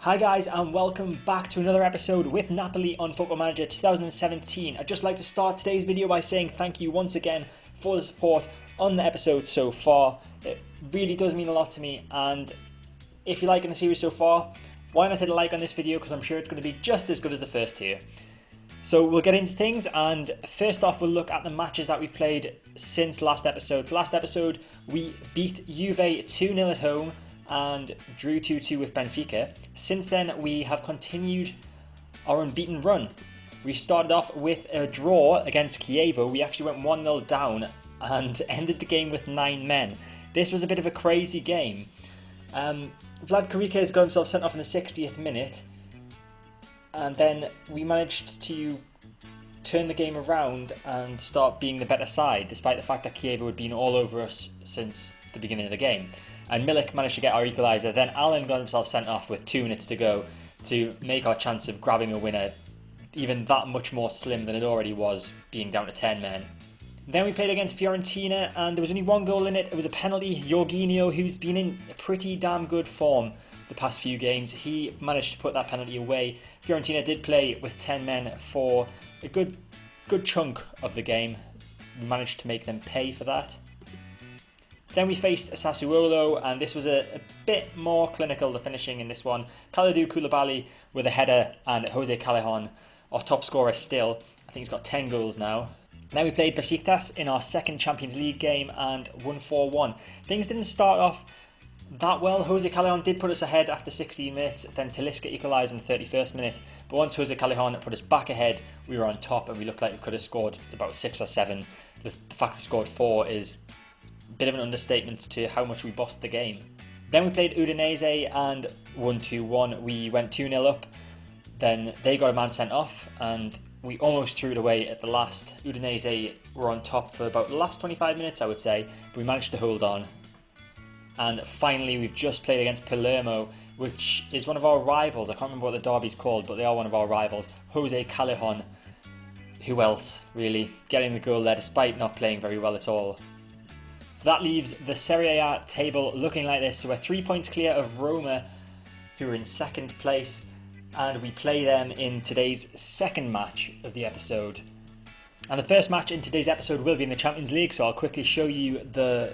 Hi guys, and welcome back to another episode with Napoli on Football Manager 2017. I'd just like to start today's video by saying thank you once again for the support on the episode so far. It really does mean a lot to me, and if you're liking the series so far, why not hit a like on this video, because I'm sure it's going to be just as good as the first two. So we'll get into things, and first off we'll look at the matches that we've played since last episode. Last episode we beat Juve 2-0 at home and drew 2-2 with Benfica. Since then we have continued our unbeaten run. We started off with a draw against Chievo. We actually went 1-0 down and ended the game with 9 men. This was a bit of a crazy game. Vlad Karika got himself sent off in the 60th minute, and then we managed to turn the game around and start being the better side, despite the fact that Chievo had been all over us since the beginning of the game. And Milik managed to get our equaliser. Then Alan got himself sent off with 2 minutes to go to make our chance of grabbing a winner even that much more slim than it already was, being down to 10 men. Then we played against Fiorentina, and there was only one goal in it. It was a penalty. Jorginho, who's been in a pretty damn good form the past few games, he managed to put that penalty away. Fiorentina did play with 10 men for a good chunk of the game. We managed to make them pay for that. Then we faced Sassuolo, and this was a bit more clinical, the finishing in this one. Kalidou Koulibaly with a header, and Jose Callejon, our top scorer still. I think he's got 10 goals now. Then we played Besiktas in our second Champions League game and won 4-1. Things didn't start off that well. Jose Callejon did put us ahead after 16 minutes, then Talisca equalised in the 31st minute. But once Jose Callejon put us back ahead, we were on top, and we looked like we could have scored about 6 or 7. The fact we scored 4 is bit of an understatement to how much we bossed the game. Then we played Udinese and won 2-1. We went 2-0 up, then they got a man sent off, and we almost threw it away at the last. Udinese were on top for about the last 25 minutes, I would say, but we managed to hold on. And finally we've just played against Palermo, which is one of our rivals. I can't remember what the derby's called, but they are one of our rivals. Jose Callejon, who else really, getting the goal there despite not playing very well at all. So that leaves the Serie A table looking like this. So we're 3 points clear of Roma, who are in second place, and we play them in today's second match of the episode. And the first match in today's episode will be in the Champions League, so I'll quickly show you the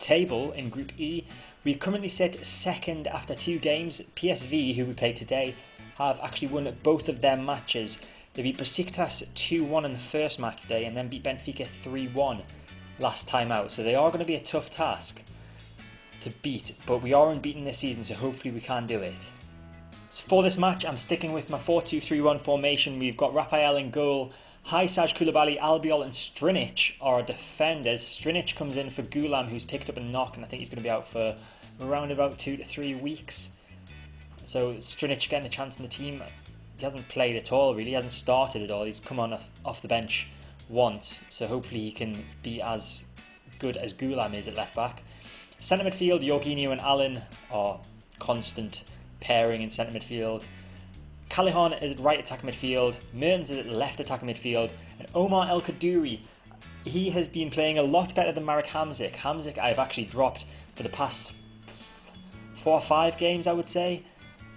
table in Group E. We currently sit second after 2 games. PSV, who we play today, have actually won both of their matches. They beat Besiktas 2-1 in the first match day, and then beat Benfica 3-1. last time out, so they are going to be a tough task to beat, but we are unbeaten this season, so hopefully we can do it. So for this match I'm sticking with my 4-2-3-1 formation. We've got Rafael in goal, Hajsaj, Koulibaly, Albiol and Strinic are our defenders. Strinic comes in for Gulam, who's picked up a knock, and I think he's going to be out for around about 2 to 3 weeks. So Strinic getting a chance in the team. He hasn't played at all really, he hasn't started at all, he's come on off the bench once, so hopefully he can be as good as Gulam is at left back. Centre midfield, Jorginho and Allen are constant pairing in centre midfield. Callejon is at right attack midfield, Mertens is at left attack midfield, and Omar El Kaddouri, he has been playing a lot better than Marek Hamsik. Hamsik I've actually dropped for the past 4 or 5 games, I would say.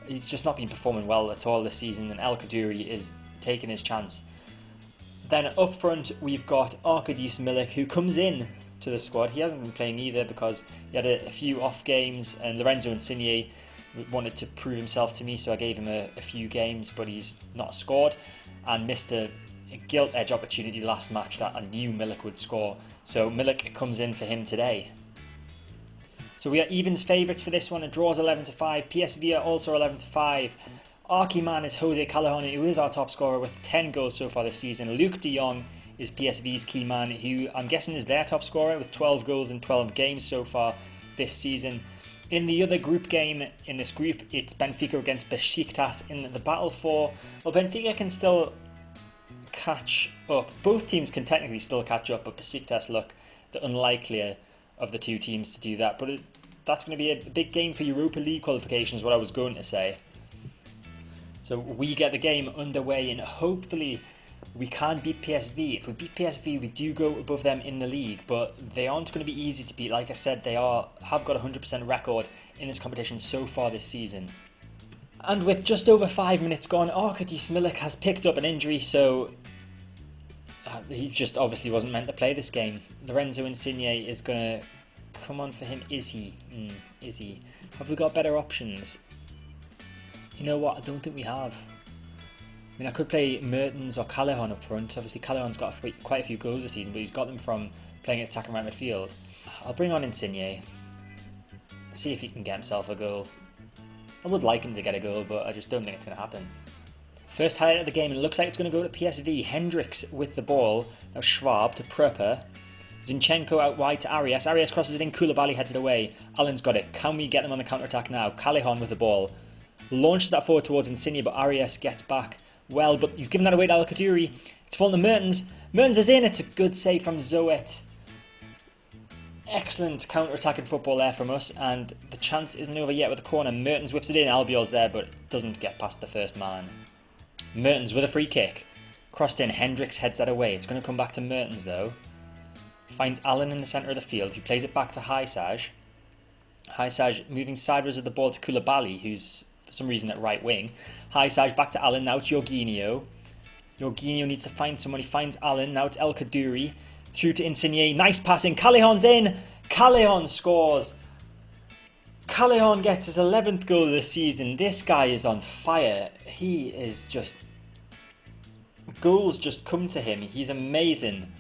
He's just not been performing well at all this season, and El Kaddouri is taking his chance. Then up front we've got Arkadiusz Milik, who comes in to the squad. He hasn't been playing either because he had a few off games, and Lorenzo Insigne wanted to prove himself to me, so I gave him a few games, but he's not scored and missed a gilt edge opportunity last match that I knew Milik would score, so Milik comes in for him today. So we are evens favourites for this one, and draws 11-5. PSV are also 11-5. Our key man is Jose Callejon, who is our top scorer with 10 goals so far this season. Luke de Jong is PSV's key man, who I'm guessing is their top scorer with 12 goals in 12 games so far this season. In the other group game in this group, it's Benfica against Besiktas in the battle for... Well, Benfica can still catch up. Both teams can technically still catch up, but Besiktas look the unlikelier of the two teams to do that. But that's going to be a big game for Europa League qualifications, what I was going to say. So we get the game underway, and hopefully we can beat PSV. If we beat PSV, we do go above them in the league, but they aren't going to be easy to beat. Like I said, they have got a 100% record in this competition so far this season. And with just over 5 minutes gone, Arkadiusz Milik has picked up an injury, so he just obviously wasn't meant to play this game. Lorenzo Insigne is going to come on for him. Is he? Is he? Have we got better options? You know what? I don't think we have. I mean, I could play Mertens or Callejon up front. Obviously, Callejon's got quite a few goals this season, but he's got them from playing attacking right midfield. I'll bring on Insigne. See if he can get himself a goal. I would like him to get a goal, but I just don't think it's going to happen. First highlight of the game, and it looks like it's going to go to PSV. Hendricks with the ball. Now Schwab to Pröper. Zinchenko out wide to Arias. Arias crosses it in. Koulibaly heads it away. Allen's got it. Can we get them on the counter-attack now? Callejon with the ball. Launches that forward towards Insigne, but Arias gets back well, but he's given that away to Al Kaduri. It's fallen to Mertens. Mertens is in. It's a good save from Zoet. Excellent counter-attacking football there from us, and the chance isn't over yet with the corner. Mertens whips it in. Albiol's there, but doesn't get past the first man. Mertens with a free kick. Crossed in. Hendricks heads that away. It's going to come back to Mertens, though. Finds Allen in the centre of the field. He plays it back to Haysaj. Haysaj moving sideways with the ball to Koulibaly, who's for some reason at right wing. Haysaj back to Allen. Now it's Jorginho. Jorginho needs to find someone. He finds Allen. Now it's El Kaduri. Through to Insigne. Nice passing. Callejon's in. Callejon scores. Callejon gets his 11th goal of the season. This guy is on fire. He is just... Goals just come to him. He's amazing.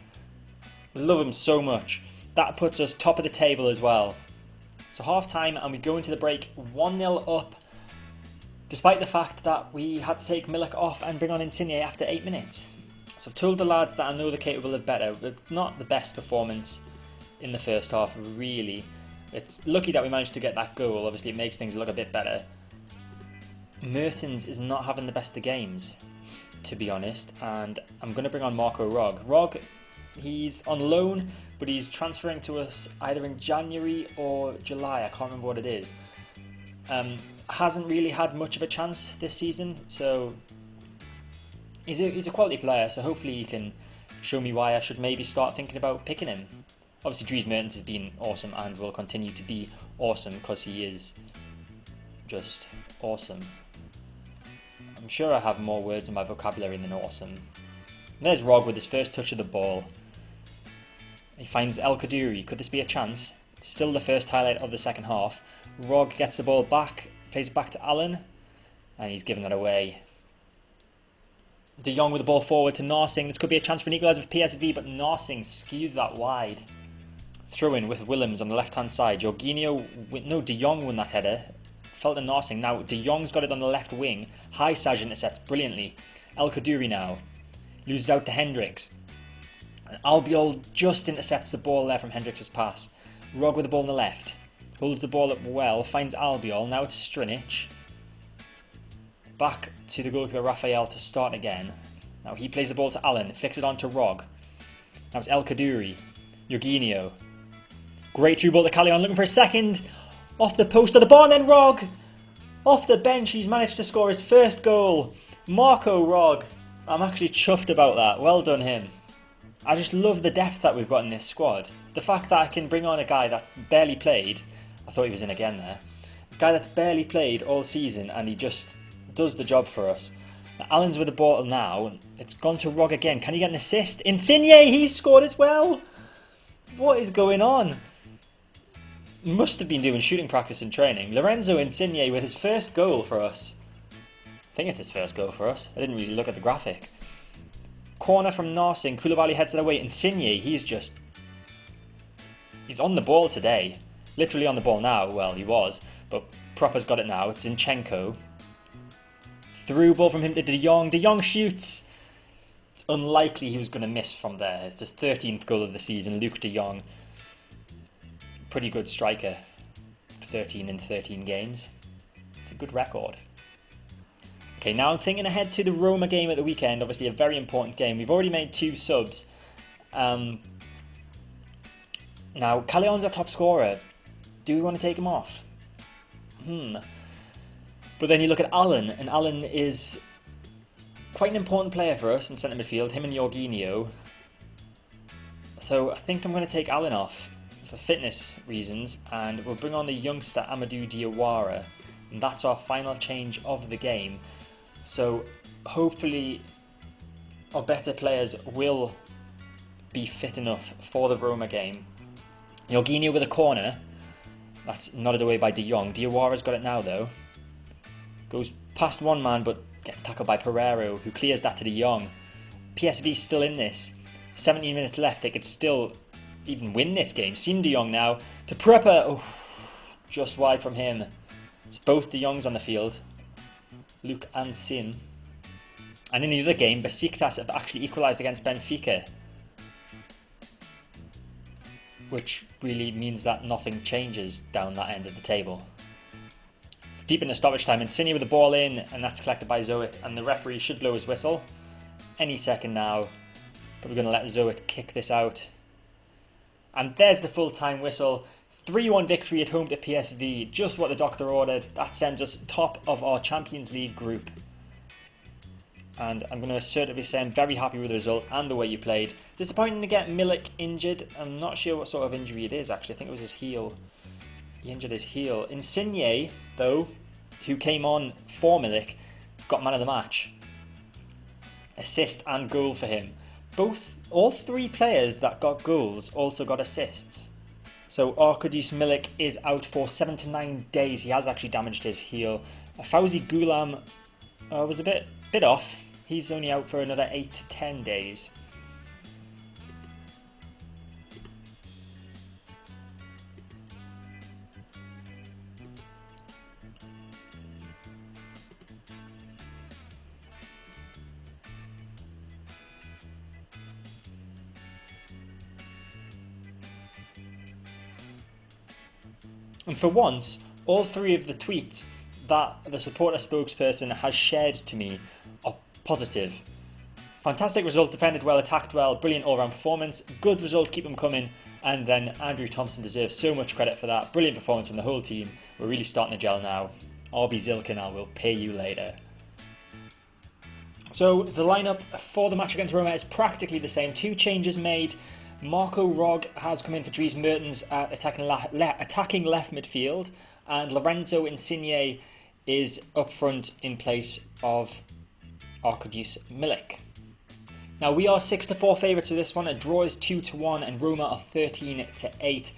Love him so much. That puts us top of the table as well. So half time, and we go into the break 1-0 up, despite the fact that we had to take Milik off and bring on Insigne after 8 minutes. So I've told the lads that I know they're capable of better. It's not the best performance in the first half, really. It's lucky that we managed to get that goal. Obviously, it makes things look a bit better. Mertens is not having the best of games, to be honest. And I'm going to bring on Marco Rog. Rog, he's on loan, but he's transferring to us either in January or July. I can't remember what it is. Hasn't really had much of a chance this season, so... He's a quality player, so hopefully he can show me why I should maybe start thinking about picking him. Obviously, Dries Mertens has been awesome and will continue to be awesome because he is just awesome. I'm sure I have more words in my vocabulary than awesome. And there's Rog with his first touch of the ball. He finds El Kaduri. Could this be a chance? It's still the first highlight of the second half. Rog gets the ball back, plays it back to Allen, and he's given that away. De Jong with the ball forward to Narsing. This could be a chance for an equaliser for PSV, but Narsing skews that wide. Throw in with Willems on the left-hand side. De Jong won that header. Fell to Narsing. Now De Jong's got it on the left wing. Haysaj intercepts brilliantly. El Kaduri now loses out to Hendricks. And Albiol just intercepts the ball there from Hendricks' pass. Rog with the ball on the left. Holds the ball up well. Finds Albiol. Now it's Strinic. Back to the goalkeeper Raphael to start again. Now he plays the ball to Allen, flicks it on to Rog. Now it's El Kaduri, Jorginho. Great through ball to Callejon, looking for a second. Off the post of the bar, and then Rog. Off the bench, he's managed to score his first goal. Marco Rog. I'm actually chuffed about that. Well done him. I just love the depth that we've got in this squad. The fact that I can bring on a guy that's barely played. I thought he was in again there. A guy that's barely played all season, and he just... does the job for us. Allen's with the ball now. It's gone to Rog again. Can he get an assist? Insigne, he's scored as well. What is going on? Must have been doing shooting practice and training. Lorenzo Insigne with his first goal for us. I think it's his first goal for us. I didn't really look at the graphic. Corner from Narsing. Koulibaly heads it away. Insigne, he's on the ball today. Literally on the ball now. Well, he was. But Proper's got it now. It's Zinchenko. Through ball from him to De Jong. De Jong shoots. It's unlikely he was going to miss from there. It's his 13th goal of the season. Luke De Jong. Pretty good striker. 13 in 13 games. It's a good record. Okay, now I'm thinking ahead to the Roma game at the weekend. Obviously a very important game. We've already made 2 subs. Now, Callejon's our top scorer. Do we want to take him off? But then you look at Allen, and Allen is quite an important player for us in centre midfield, him and Jorginho. So I think I'm going to take Allen off for fitness reasons, and we'll bring on the youngster Amadou Diawara And that's our final change of the game. So hopefully our better players will be fit enough for the Roma game. Jorginho with a corner. That's nodded away by De Jong. Diawara's got it now though. Goes past one man but gets tackled by Pereiro, who clears that to De Jong. PSV still in this. 17 minutes left. They could still even win this game. Seen De Jong now to Prepper. Oh, just wide from him. It's both De Jongs on the field. Luke and Sin. And in the other game, Besiktas have actually equalised against Benfica, which really means that nothing changes down that end of the table. It's deep into stoppage time, and Insigne with the ball in, and that's collected by Zoet, and the referee should blow his whistle any second now, but we're going to let Zoet kick this out. And there's the full-time whistle. 3-1 victory at home to PSV, just what the doctor ordered. That sends us top of our Champions League group. And I'm going to assertively say I'm very happy with the result and the way you played. Disappointing to get Milik injured. I'm not sure what sort of injury it is actually. I think it was his heel. He injured his heel. Insigne, though, who came on for Milik, got man of the match. Assist and goal for him. All three players that got goals also got assists. So Arkadiusz Milik is out for 7 to 9 days. He has actually damaged his heel. Fawzi Gulam was a bit off. He's only out for another 8 to 10 days. And for once, all three of the tweets that the supporter spokesperson has shared to me are positive. Fantastic result, defended well, attacked well, brilliant all-round performance, good result, keep them coming, and then Andrew Thompson deserves so much credit for that. Brilliant performance from the whole team. We're really starting to gel now. RB Zilkanal will pay you later. So the lineup for the match against Roma is practically the same. 2 changes made. Marco Rog has come in for Dries Mertens at attacking left midfield, and Lorenzo Insigne is up front in place of Arkadiusz Milik. Now we are 6-4 favourites for this one. A draw is 2-1, and Roma are 13-8.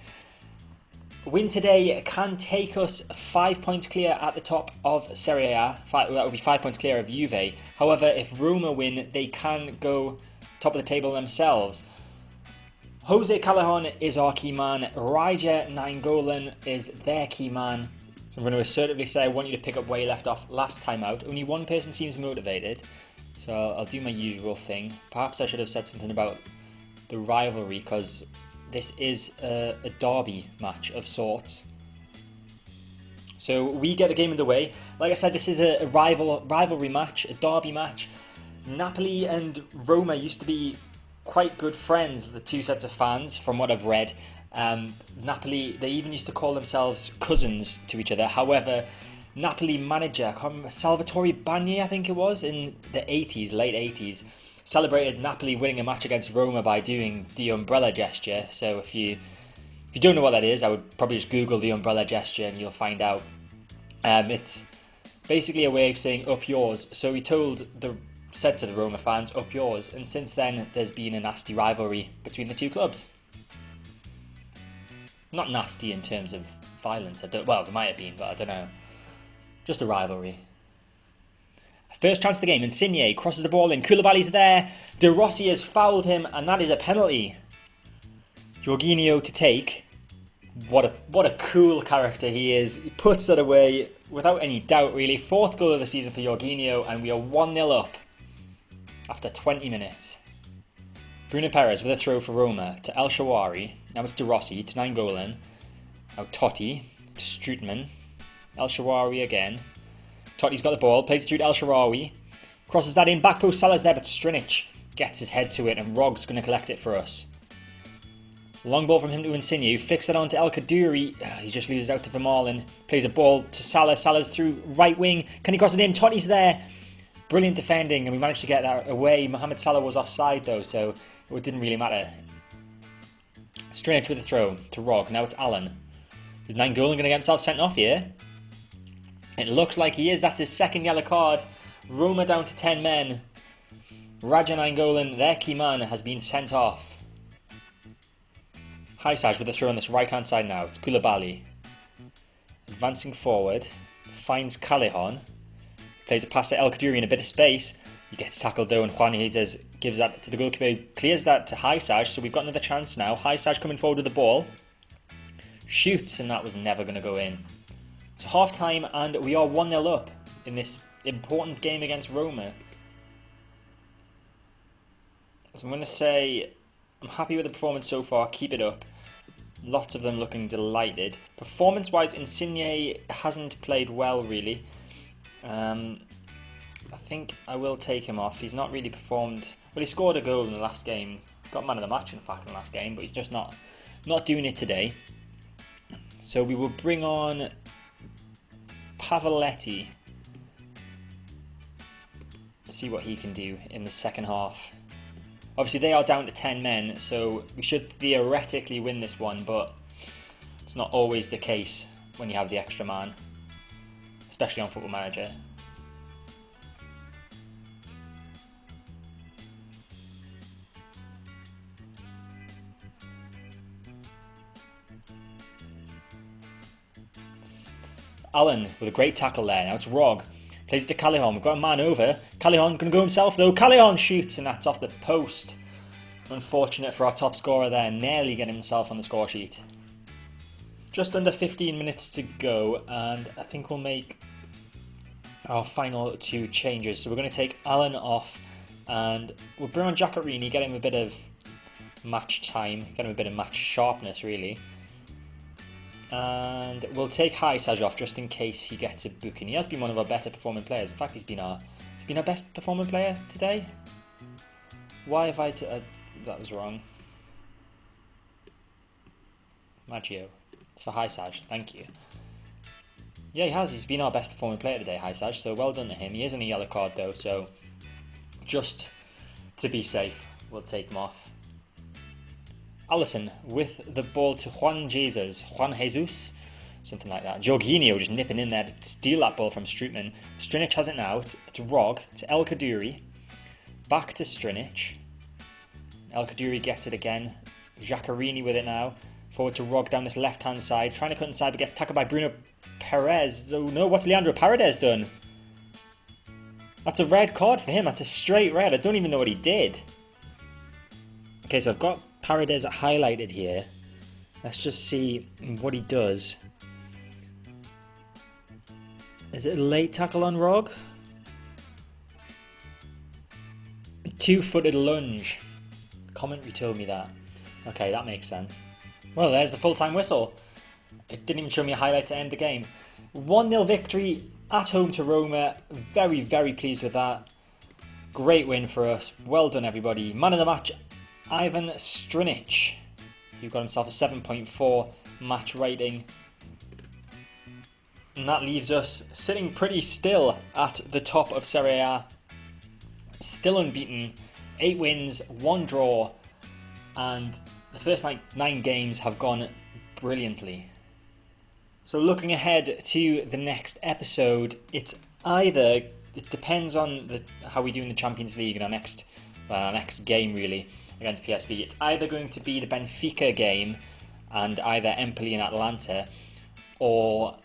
A win today can take us 5 points clear at the top of Serie A. That would be 5 points clear of Juve. However, if Roma win, they can go top of the table themselves. Jose Callejon is our key man. Raja Nainggolan is their key man. So I'm going to assertively say I want you to pick up where you left off last time out. Only one person seems motivated, so I'll do my usual thing. Perhaps I should have said something about the rivalry, because this is a derby match of sorts. So we get the game underway. Like I said, this is a rivalry match, a derby match. Napoli and Roma used to be quite good friends, the two sets of fans, from what I've read. Napoli, they even used to call themselves cousins to each other. However, Napoli manager Salvatore Bagni, I think it was, in the 80s, late 80s, celebrated Napoli winning a match against Roma by doing the umbrella gesture. So if you don't know what that is, I would probably just Google the umbrella gesture and you'll find out. It's basically a way of saying up yours. So he said to the Roma fans, up yours, and since then there's been a nasty rivalry between the two clubs. Not nasty in terms of violence, there might have been, but I don't know. Just a rivalry. First chance of the game, Insigne crosses the ball in, Koulibaly's there, De Rossi has fouled him, and that is a penalty. Jorginho to take. What a cool character he is. He puts that away without any doubt, really. 4th goal of the season for Jorginho, and we are 1-0 up after 20 minutes. Bruno Perez with a throw for Roma to El Shaarawy. Now it's De Rossi to Nainggolan. Now Totti to Strootman. El Shaarawy again. Totti's got the ball, plays it through to El Shaarawy. Crosses that in, back post, Salah's there, but Strinic gets his head to it, and Rog's going to collect it for us. Long ball from him to Insigne, who flicks it on to El Kaddouri. He just loses out to Vermaelen. Plays a ball to Salah. Salah's through right wing. Can he cross it in? Totti's there. Brilliant defending, and we managed to get that away. Mohamed Salah was offside though, so it didn't really matter. Straight with the throw to Rog. Now it's Allen. Is Nainggolan going to get himself sent off here? It looks like he is. That's his second yellow card. Roma down to 10 men. Raja Nainggolan, their key man, has been sent off. Haisaj with a throw on this right hand side now. It's Koulibaly. Advancing forward. Finds Callejon. Plays a pass to El Kadiri in a bit of space. He gets tackled though, and Juan Jesus gives that to the goalkeeper. Clears that to Haisaj, so we've got another chance now. Haisaj coming forward with the ball. Shoots, and that was never going to go in. So half time, and we are 1-0 up in this important game against Roma. So I'm going to say I'm happy with the performance so far. Keep it up. Lots of them looking delighted. Performance-wise, Insigne hasn't played well, really. I think I will take him off. He's not really performed. Well, he scored a goal in the last game. Got man of the match, in fact, in the last game. But he's just not doing it today. So we will bring on Pavoletti. See what he can do in the second half. Obviously, they are down to 10 men, so we should theoretically win this one, but it's not always the case when you have the extra man, especially on Football Manager. Allen with a great tackle there. Now it's Rog. Plays it to Callejon. We've got a man over. Callejon going to go himself though. Callejon shoots, and that's off the post. Unfortunate for our top scorer there. Nearly getting himself on the score sheet. Just under 15 minutes to go, and I think we'll make our final two changes. So we're going to take Allen off, and we'll bring on Giaccherini, get him a bit of match time, get him a bit of match sharpness really. And we'll take Haisaj off just in case he gets a booking. He has been one of our better performing players. In fact, he's been our best performing player today. Why have I... that was wrong. Maggio for Haisaj. Thank you. Yeah, he has. He's been our best performing player today, Haisaj. So well done to him. He is in a yellow card though. So just to be safe, we'll take him off. Alisson with the ball to Juan Jesus, something like that. Jorginho just nipping in there to steal that ball from Strootman. Strinic has it now, to Rog, to El Kadiri, back to Strinic. El Kadiri gets it again. Giaccherini with it now, forward to Rog down this left hand side, trying to cut inside but gets tackled by Bruno Perez. Oh no, what's Leandro Paredes done? That's a red card for him, that's a straight red. I don't even know what he did. Okay, so I've got Paredes highlighted here. Let's just see what he does. Is it a late tackle on Rog? A two-footed lunge. Commentary told me that. Okay, that makes sense. Well, there's the full-time whistle. It didn't even show me a highlight to end the game. 1-0 victory at home to Roma. Very, very pleased with that. Great win for us. Well done, everybody. Man of the match, Ivan Strinic, who got himself a 7.4 match rating. And that leaves us sitting pretty still at the top of Serie A. Still unbeaten, 8 wins, 1 draw, and the first 9 games have gone brilliantly. So looking ahead to the next episode, it depends on how we do in the Champions League in our next game really against PSV. It's either going to be the Benfica game and either Empoli and Atalanta, or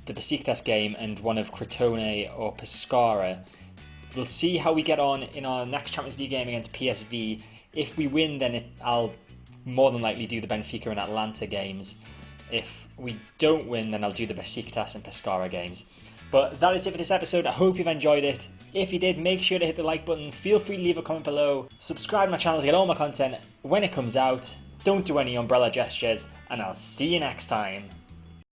the Besiktas game and one of Crotone or Pescara. We'll see how we get on in our next Champions League game against PSV. If we win, then I'll more than likely do the Benfica and Atalanta games. If we don't win, then I'll do the Besiktas and Pescara games. But that is it for this episode. I hope you've enjoyed it. If you did, make sure to hit the like button. Feel free to leave a comment below. Subscribe to my channel to get all my content when it comes out. Don't do any umbrella gestures, and I'll see you next time.